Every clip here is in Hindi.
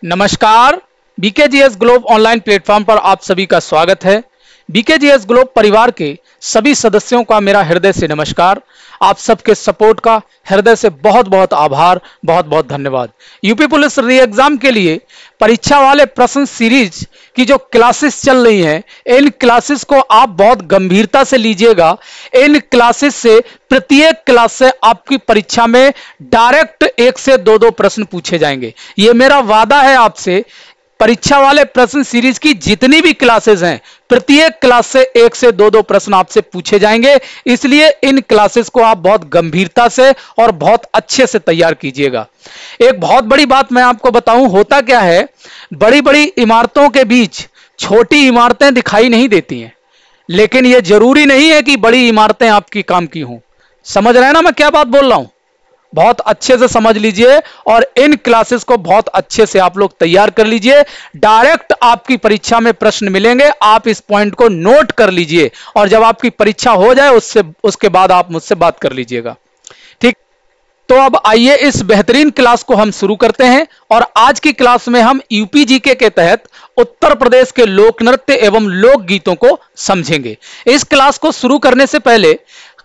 नमस्कार, बीकेजीएस ग्लोब ऑनलाइन प्लेटफॉर्म पर आप सभी का स्वागत है। बीकेजीएस ग्लोब परिवार के सभी सदस्यों का मेरा हृदय से नमस्कार। आप सबके सपोर्ट का हृदय से बहुत बहुत आभार, बहुत बहुत धन्यवाद। यूपी पुलिस री एग्जाम के लिए परीक्षा वाले प्रश्न सीरीज की जो क्लासेस चल रही हैं, इन क्लासेस को आप बहुत गंभीरता से लीजिएगा। इन क्लासेस से प्रत्येक क्लास से आपकी परीक्षा में डायरेक्ट 1 से 2 प्रश्न पूछे जाएंगे। ये मेरा वादा है आपसे। परीक्षा वाले प्रश्न सीरीज की जितनी भी क्लासेस हैं, प्रत्येक क्लास से 1 से 2 प्रश्न आपसे पूछे जाएंगे। इसलिए इन क्लासेस को आप बहुत गंभीरता से और बहुत अच्छे से तैयार कीजिएगा। एक बहुत बड़ी बात मैं आपको बताऊं, होता क्या है, बड़ी बड़ी इमारतों के बीच छोटी इमारतें दिखाई नहीं देती हैं, लेकिन यह जरूरी नहीं है कि बड़ी इमारतें आपकी काम की हों। समझ रहे हैं ना मैं क्या बात बोल रहा हूं? बहुत अच्छे से समझ लीजिए और इन क्लासेस को बहुत अच्छे से आप लोग तैयार कर लीजिए। डायरेक्ट आपकी परीक्षा में प्रश्न मिलेंगे, आप इस पॉइंट को नोट कर लीजिए और जब आपकी परीक्षा हो जाए उसके बाद आप मुझसे बात कर लीजिएगा। ठीक, तो अब आइए इस बेहतरीन क्लास को हम शुरू करते हैं। और आज की क्लास में हम यूपीजीके के तहत उत्तर प्रदेश के लोक नृत्य एवं लोकगीतों को समझेंगे। इस क्लास को शुरू करने से पहले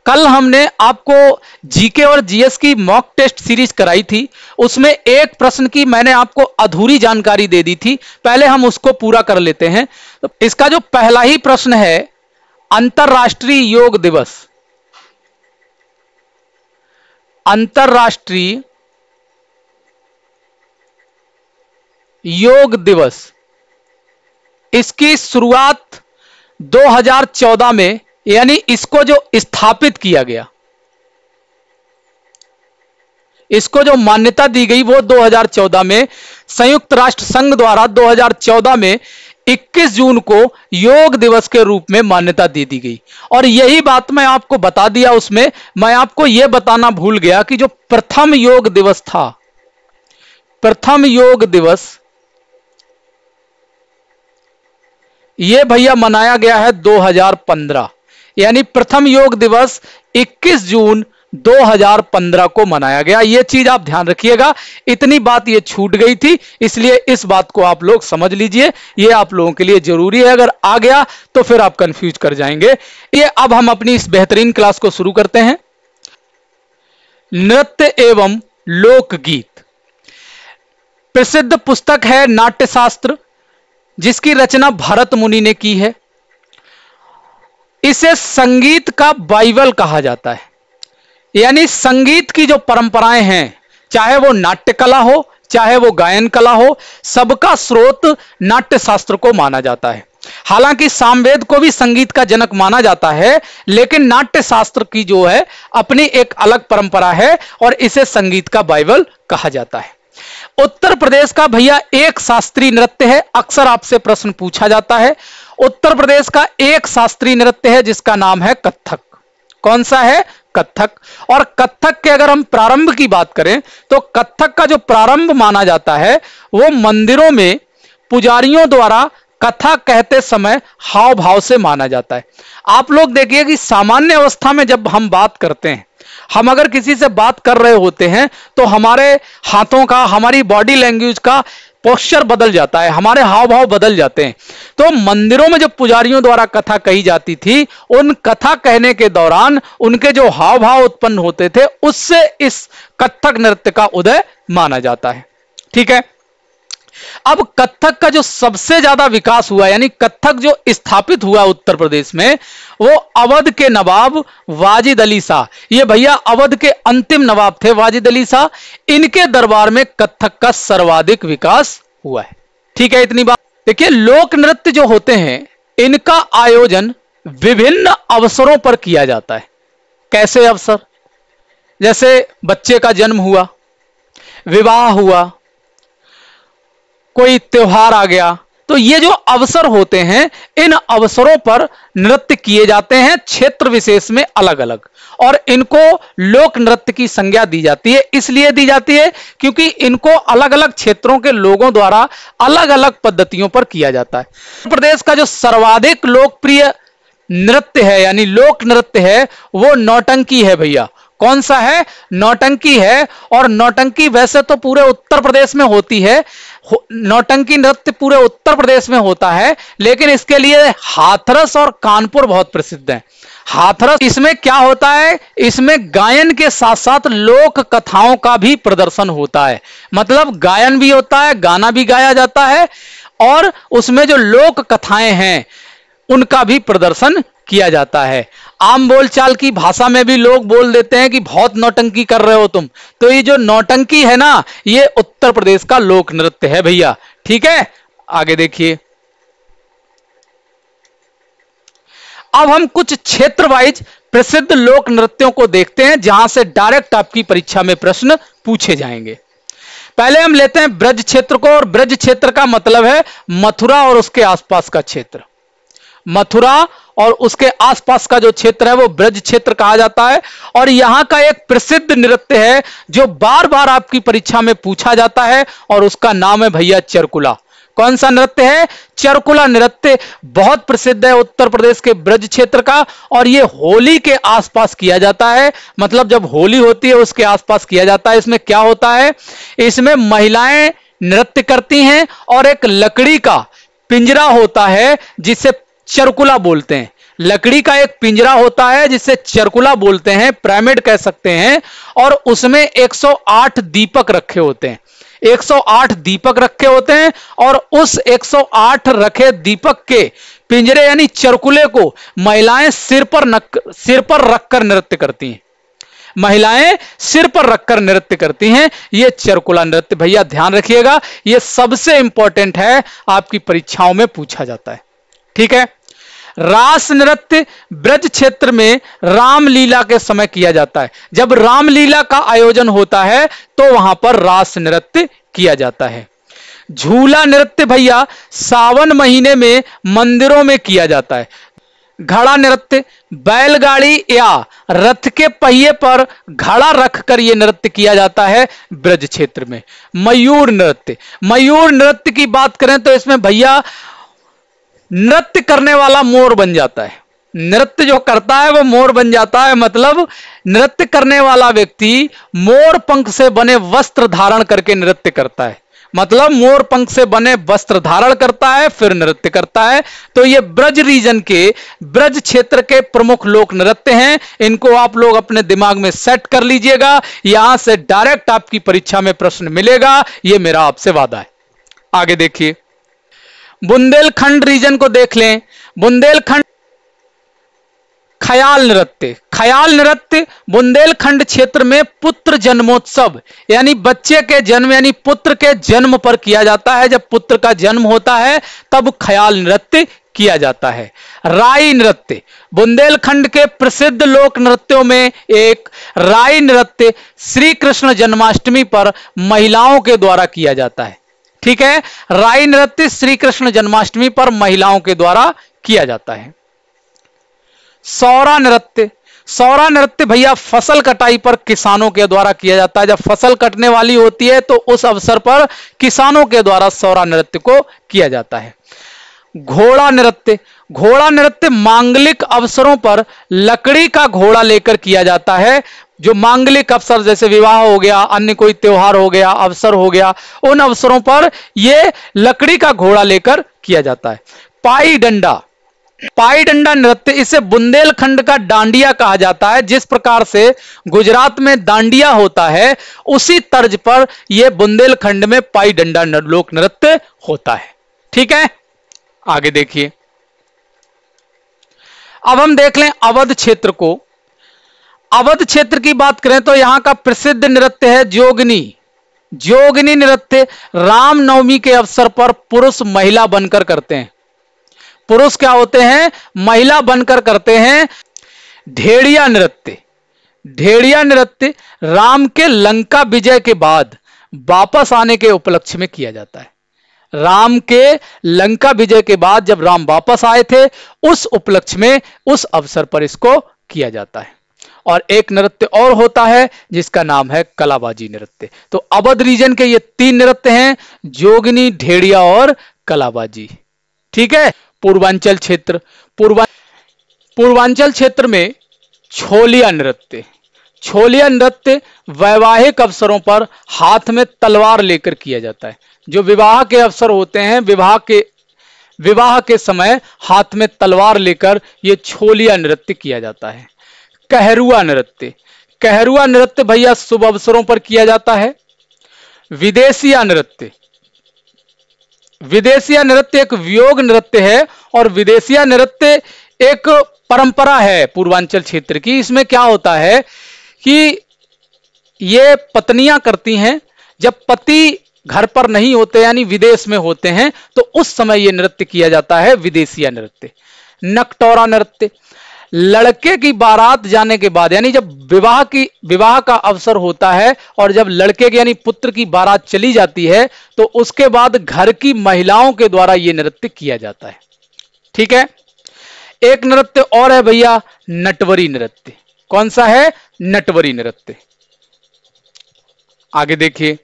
कल हमने आपको जीके और जीएस की मॉक टेस्ट सीरीज कराई थी। उसमें एक प्रश्न की मैंने आपको अधूरी जानकारी दे दी थी, पहले हम उसको पूरा कर लेते हैं। तो इसका जो पहला ही प्रश्न है, अंतरराष्ट्रीय योग दिवस, अंतरराष्ट्रीय योग दिवस, इसकी शुरुआत 2014 में, यानी इसको जो स्थापित किया गया, इसको जो मान्यता दी गई वो 2014 में संयुक्त राष्ट्र संघ द्वारा 2014 में 21 जून को योग दिवस के रूप में मान्यता दे दी गई। और यही बात मैं आपको बता दिया। उसमें मैं आपको यह बताना भूल गया कि जो प्रथम योग दिवस था, प्रथम योग दिवस ये भैया मनाया गया है 2015, यानी प्रथम योग दिवस 21 जून 2015 को मनाया गया। यह चीज आप ध्यान रखिएगा, इतनी बात ये छूट गई थी, इसलिए इस बात को आप लोग समझ लीजिए। यह आप लोगों के लिए जरूरी है, अगर आ गया तो फिर आप कंफ्यूज कर जाएंगे। ये अब हम अपनी इस बेहतरीन क्लास को शुरू करते हैं। नृत्य एवं लोकगीत प्रसिद्ध पुस्तक है नाट्यशास्त्र, जिसकी रचना भरत मुनि ने की है। इसे संगीत का बाइबल कहा जाता है, यानी संगीत की जो परंपराएं हैं, चाहे वो नाट्य कला हो, चाहे वो गायन कला हो, सबका स्रोत नाट्य शास्त्र को माना जाता है। हालांकि सामवेद को भी संगीत का जनक माना जाता है, लेकिन नाट्य शास्त्र की जो है अपनी एक अलग परंपरा है और इसे संगीत का बाइबल कहा जाता है। उत्तर प्रदेश का भैया एक शास्त्रीय नृत्य है, अक्सर आपसे प्रश्न पूछा जाता है। उत्तर प्रदेश का एक शास्त्रीय नृत्य है जिसका नाम है कथक। कौन सा है? कथक। और कथक के अगर हम प्रारंभ की बात करें तो कथक का जो प्रारंभ माना जाता है वो मंदिरों में पुजारियों द्वारा कथा कहते समय हाव भाव से माना जाता है। आप लोग देखिए कि सामान्य अवस्था में जब हम बात करते हैं, हम अगर किसी से बात कर रहे होते हैं तो हमारे हाथों का, हमारी बॉडी लैंग्वेज का पोस्चर बदल जाता है, हमारे हाव भाव बदल जाते हैं। तो मंदिरों में जब पुजारियों द्वारा कथा कही जाती थी, उन कथा कहने के दौरान उनके जो हाव भाव उत्पन्न होते थे, उससे इस कथक नृत्य का उदय माना जाता है। ठीक है, अब कथक का जो सबसे ज्यादा विकास हुआ, यानी कथक जो स्थापित हुआ उत्तर प्रदेश में, वो अवध के नवाब वाजिद अली शाह, ये भैया अवध के अंतिम नवाब थे वाजिद अली शाह, इनके दरबार में कथक का सर्वाधिक विकास हुआ है। ठीक है, इतनी बात। देखिए, लोक नृत्य जो होते हैं इनका आयोजन विभिन्न अवसरों पर किया जाता है। कैसे अवसर? जैसे बच्चे का जन्म हुआ, विवाह हुआ, कोई त्योहार आ गया, तो ये जो अवसर होते हैं, इन अवसरों पर नृत्य किए जाते हैं, क्षेत्र विशेष में अलग अलग, और इनको लोक नृत्य की संज्ञा दी जाती है। इसलिए दी जाती है क्योंकि इनको अलग अलग क्षेत्रों के लोगों द्वारा अलग अलग पद्धतियों पर किया जाता है। उत्तर प्रदेश का जो सर्वाधिक लोकप्रिय नृत्य है, यानी लोक नृत्य है, वो नौटंकी है भैया। कौन सा है? नौटंकी है। और नौटंकी वैसे तो पूरे उत्तर प्रदेश में होती है, नौटंकी नृत्य पूरे उत्तर प्रदेश में होता है, लेकिन इसके लिए हाथरस और कानपुर बहुत प्रसिद्ध है। हाथरस, इसमें क्या होता है, इसमें गायन के साथ साथ लोक कथाओं का भी प्रदर्शन होता है। मतलब गायन भी होता है, गाना भी गाया जाता है, और उसमें जो लोक कथाएं हैं उनका भी प्रदर्शन किया जाता है। आम बोलचाल की भाषा में भी लोग बोल देते हैं कि बहुत नौटंकी कर रहे हो तुम। तो ये जो नौटंकी है ना, ये उत्तर प्रदेश का लोक नृत्य है भैया। ठीक है, आगे देखिए। अब हम कुछ क्षेत्र वाइज प्रसिद्ध लोक नृत्यों को देखते हैं, जहां से डायरेक्ट आपकी परीक्षा में प्रश्न पूछे जाएंगे। पहले हम लेते हैं ब्रज क्षेत्र को, और ब्रज क्षेत्र का मतलब है मथुरा और उसके आसपास का क्षेत्र। मथुरा और उसके आसपास का जो क्षेत्र है वो ब्रज क्षेत्र कहा जाता है। और यहां का एक प्रसिद्ध नृत्य है जो बार बार आपकी परीक्षा में पूछा जाता है, और उसका नाम है भैया चरकुला। कौन सा नृत्य है? चरकुला नृत्य बहुत प्रसिद्ध है उत्तर प्रदेश के ब्रज क्षेत्र का, और यह होली के आसपास किया जाता है। मतलब जब होली होती है उसके आसपास किया जाता है। इसमें क्या होता है, इसमें महिलाएं नृत्य करती हैं, और एक लकड़ी का पिंजरा होता है जिसे चरकुला बोलते हैं। लकड़ी का एक पिंजरा होता है जिसे चरकुला बोलते हैं, पिरामिड कह सकते हैं, और उसमें 108 दीपक रखे होते हैं। 108 दीपक रखे होते हैं, और उस 108 रखे दीपक के पिंजरे यानी चरकुले को महिलाएं सिर पर रखकर नृत्य करती हैं। महिलाएं सिर पर रखकर नृत्य करती हैं। यह चरकुला नृत्य भैया ध्यान रखिएगा, यह सबसे इंपॉर्टेंट है, आपकी परीक्षाओं में पूछा जाता है। ठीक है। रास नृत्य ब्रज क्षेत्र में रामलीला के समय किया जाता है। जब रामलीला का आयोजन होता है तो वहां पर रास नृत्य किया जाता है। झूला नृत्य भैया सावन महीने में मंदिरों में किया जाता है। घड़ा नृत्य बैलगाड़ी या रथ के पहिए पर घड़ा रखकर यह नृत्य किया जाता है ब्रज क्षेत्र में। मयूर नृत्य की बात करें तो इसमें भैया नृत्य करने वाला मोर बन जाता है। नृत्य जो करता है वो मोर बन जाता है। मतलब नृत्य करने वाला व्यक्ति मोर पंख से बने वस्त्र धारण करके नृत्य करता है। मतलब मोर पंख से बने वस्त्र धारण करता है फिर नृत्य करता है। तो ये ब्रज रीजन के, ब्रज क्षेत्र के प्रमुख लोक नृत्य हैं। इनको आप लोग अपने दिमाग में सेट कर लीजिएगा, यहां से डायरेक्ट आपकी परीक्षा में प्रश्न मिलेगा, यह मेरा आपसे वादा है। आगे देखिए, बुंदेलखंड रीजन को देख लें। बुंदेलखंड ख्याल नृत्य बुंदेलखंड क्षेत्र में पुत्र जन्मोत्सव यानी बच्चे के जन्म यानी पुत्र के जन्म पर किया जाता है। जब पुत्र का जन्म होता है तब ख्याल नृत्य किया जाता है। राई नृत्य बुंदेलखंड के प्रसिद्ध लोक नृत्यों में एक राई नृत्य श्री कृष्ण जन्माष्टमी पर महिलाओं के द्वारा किया जाता है। ठीक है, राई नृत्य श्री कृष्ण जन्माष्टमी पर महिलाओं के द्वारा किया जाता है। सौरा नृत्य भैया फसल कटाई पर किसानों के द्वारा किया जाता है। जब फसल कटने वाली होती है तो उस अवसर पर किसानों के द्वारा सौरा नृत्य को किया जाता है। घोड़ा नृत्य मांगलिक अवसरों पर लकड़ी का घोड़ा लेकर किया जाता है। जो मांगलिक अवसर जैसे विवाह हो गया, अन्य कोई त्योहार हो गया, अवसर हो गया, उन अवसरों पर यह लकड़ी का घोड़ा लेकर किया जाता है। पाई डंडा नृत्य, इसे बुंदेलखंड का डांडिया कहा जाता है। जिस प्रकार से गुजरात में दांडिया होता है उसी तर्ज पर यह बुंदेलखंड में पाई डंडा लोक नृत्य होता है। ठीक है, आगे देखिए। अब हम देख लें अवध क्षेत्र को। अवध क्षेत्र की बात करें तो यहां का प्रसिद्ध नृत्य है जोगनी नृत्य रामनवमी के अवसर पर पुरुष महिला बनकर करते हैं। पुरुष क्या होते हैं? महिला बनकर करते हैं। ढेड़िया नृत्य राम के लंका विजय के बाद वापस आने के उपलक्ष्य में किया जाता है। राम के लंका विजय के बाद जब राम वापस आए थे उस उपलक्ष्य में, उस अवसर पर इसको किया जाता है। और एक नृत्य और होता है जिसका नाम है कलाबाजी नृत्य। तो अवध रीजन के ये तीन नृत्य हैं, जोगनी, ढेड़िया और कलाबाजी। ठीक है। पूर्वांचल क्षेत्र में छोलिया नृत्य वैवाहिक अवसरों पर हाथ में तलवार लेकर किया जाता है। जो विवाह के अवसर होते हैं, विवाह के समय हाथ में तलवार लेकर ये छोलिया नृत्य किया जाता है। कहरूआ नृत्य, कहरूआ नृत्य भैया शुभ अवसरों पर किया जाता है। विदेशिया नृत्य, विदेशिया नृत्य एक वियोग नृत्य है और विदेशिया नृत्य एक परंपरा है पूर्वांचल क्षेत्र की। इसमें क्या होता है कि ये पत्नियां करती हैं, जब पति घर पर नहीं होते यानी विदेश में होते हैं तो उस समय ये नृत्य किया जाता है, विदेशिया नृत्य। नकटोरा नृत्य, लड़के की बारात जाने के बाद यानी जब विवाह का अवसर होता है और जब लड़के की यानी पुत्र की बारात चली जाती है तो उसके बाद घर की महिलाओं के द्वारा यह नृत्य किया जाता है। ठीक है, एक नृत्य और है भैया नटवरी नृत्य। कौन सा है? नटवरी नृत्य। आगे देखिए,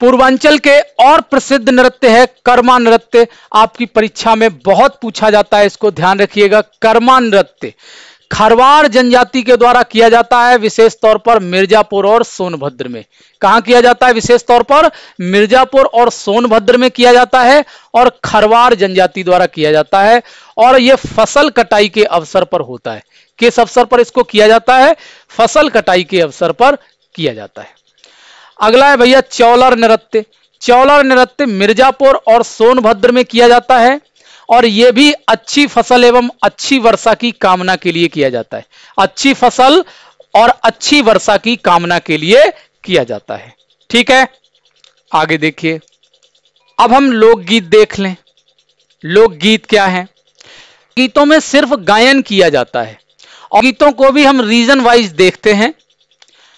पूर्वांचल के और प्रसिद्ध नृत्य है कर्मा नृत्य। आपकी परीक्षा में बहुत पूछा जाता है, इसको ध्यान रखिएगा। कर्मा नृत्य खरवाड़ जनजाति के द्वारा किया जाता है, विशेष तौर पर मिर्जापुर और सोनभद्र में। कहां किया जाता है? विशेष तौर पर मिर्जापुर और सोनभद्र में किया जाता है और खरवाड़ जनजाति द्वारा किया जाता है। और यह फसल कटाई के अवसर पर होता है। किस अवसर पर इसको किया जाता है? फसल कटाई के अवसर पर किया जाता है। अगला है भैया चौलर नृत्य। चौलर नृत्य मिर्जापुर और सोनभद्र में किया जाता है और यह भी अच्छी फसल एवं अच्छी वर्षा की कामना के लिए किया जाता है। अच्छी फसल और अच्छी वर्षा की कामना के लिए किया जाता है। ठीक है, आगे देखिए। अब हम लोकगीत देख लें। लोकगीत क्या है? गीतों में सिर्फ गायन किया जाता है और गीतों को भी हम रीजन वाइज देखते हैं।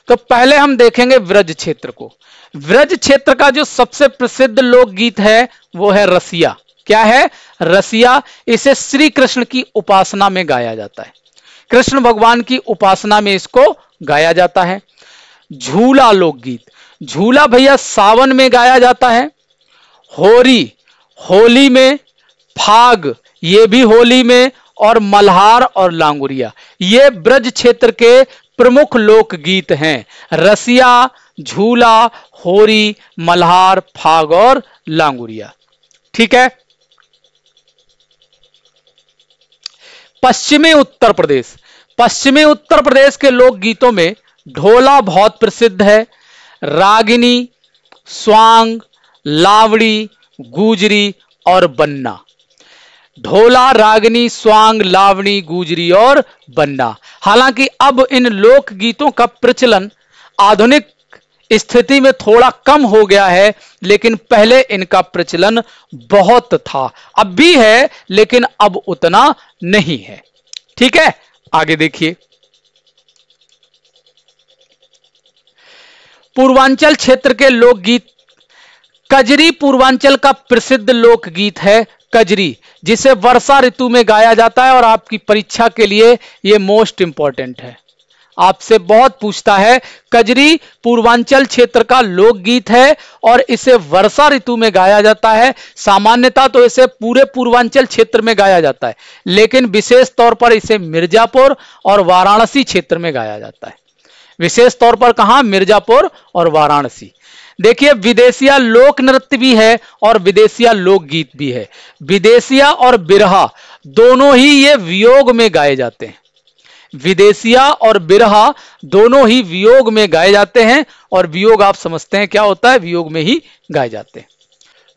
तो पहले हम देखेंगे व्रज क्षेत्र को। व्रज क्षेत्र का जो सबसे प्रसिद्ध लोकगीत है वो है रसिया। क्या है? रसिया। इसे श्री कृष्ण की उपासना में गाया जाता है। कृष्ण भगवान की उपासना में इसको गाया जाता है। झूला लोकगीत, झूला भैया सावन में गाया जाता है। होरी, होली में। फाग, ये भी होली में। और मल्हार और लांगुरिया, ये ब्रज क्षेत्र के प्रमुख लोकगीत हैं। रसिया, झूला, होरी, मल्हार, फाग और लांगुरिया। ठीक है। पश्चिमी उत्तर प्रदेश, पश्चिमी उत्तर प्रदेश के लोकगीतों में ढोला बहुत प्रसिद्ध है। रागिनी, स्वांग, लावड़ी, गुजरी और बन्ना। ढोला, रागिनी, स्वांग, लावणी, गुजरी और बन्ना। हालांकि अब इन लोकगीतों का प्रचलन आधुनिक स्थिति में थोड़ा कम हो गया है, लेकिन पहले इनका प्रचलन बहुत था। अब भी है लेकिन अब उतना नहीं है। ठीक है, आगे देखिए। पूर्वांचल क्षेत्र के लोकगीत। कजरी पूर्वांचल का प्रसिद्ध लोकगीत है। कजरी, जिसे वर्षा ऋतु में गाया जाता है और आपकी परीक्षा के लिए यह मोस्ट इंपॉर्टेंट है, आपसे बहुत पूछता है। कजरी पूर्वांचल क्षेत्र का लोकगीत है और इसे वर्षा ऋतु में गाया जाता है। सामान्यतः तो इसे पूरे पूर्वांचल क्षेत्र में गाया जाता है, लेकिन विशेष तौर पर इसे मिर्जापुर और वाराणसी क्षेत्र में गाया जाता है। विशेष तौर पर कहां? मिर्जापुर और वाराणसी। देखिए, विदेशिया लोक नृत्य भी है और विदेशिया लोकगीत भी है। विदेशिया और बिरहा दोनों ही ये वियोग में गाए जाते हैं। विदेशिया और बिरहा दोनों ही वियोग में गाए जाते हैं और वियोग आप समझते हैं क्या होता है? वियोग में ही गाए जाते हैं।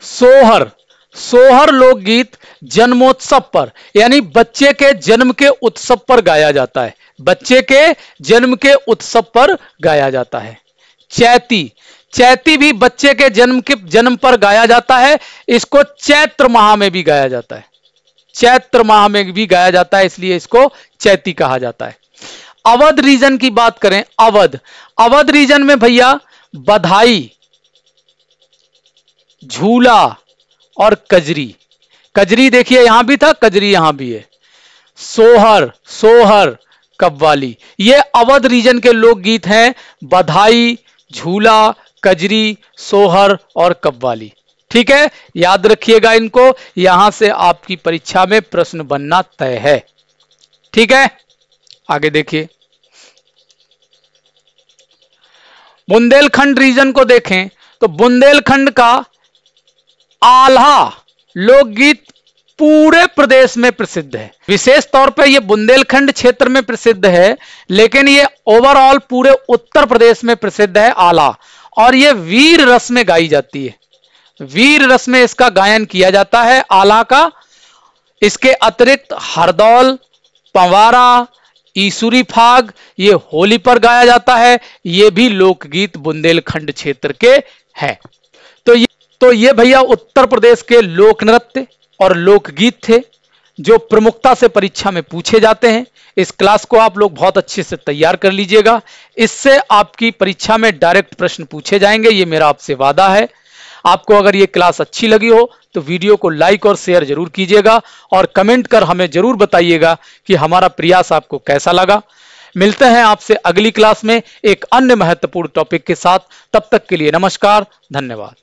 सोहर, सोहर लोकगीत जन्मोत्सव पर यानी बच्चे के जन्म के उत्सव पर गाया जाता है। बच्चे के जन्म के उत्सव पर गाया जाता है। चैती, चैती भी बच्चे के जन्म पर गाया जाता है। इसको चैत्र माह में भी गाया जाता है। चैत्र माह में भी गाया जाता है, इसलिए इसको चैती कहा जाता है। अवध रीजन की बात करें, अवध, अवध रीजन में भैया बधाई, झूला और कजरी। कजरी देखिए यहां भी था, कजरी यहां भी है। सोहर, सोहर, कव्वाली, ये अवध रीजन के लोकगीत हैं। बधाई, झूला, कजरी, सोहर और कव्वाली। ठीक है, याद रखिएगा इनको, यहां से आपकी परीक्षा में प्रश्न बनना तय है। ठीक है, आगे देखिए। बुंदेलखंड रीजन को देखें तो बुंदेलखंड का आल्हा लोकगीत पूरे प्रदेश में प्रसिद्ध है। विशेष तौर पे ये बुंदेलखंड क्षेत्र में प्रसिद्ध है, लेकिन ये ओवरऑल पूरे उत्तर प्रदेश में प्रसिद्ध है आल्हा। और ये वीर रस में गाई जाती है, वीर रस में इसका गायन किया जाता है आल्हा का। इसके अतिरिक्त हरदौल, पंवारा, ईसुरी फाग ये होली पर गाया जाता है। ये भी लोकगीत बुंदेलखंड क्षेत्र के हैं। तो ये भैया उत्तर प्रदेश के लोक नृत्य और लोकगीत थे जो प्रमुखता से परीक्षा में पूछे जाते हैं। इस क्लास को आप लोग बहुत अच्छे से तैयार कर लीजिएगा, इससे आपकी परीक्षा में डायरेक्ट प्रश्न पूछे जाएंगे, ये मेरा आपसे वादा है। आपको अगर ये क्लास अच्छी लगी हो तो वीडियो को लाइक और शेयर जरूर कीजिएगा और कमेंट कर हमें जरूर बताइएगा कि हमारा प्रयास आपको कैसा लगा। मिलते हैं आपसे अगली क्लास में एक अन्य महत्वपूर्ण टॉपिक के साथ। तब तक के लिए नमस्कार, धन्यवाद।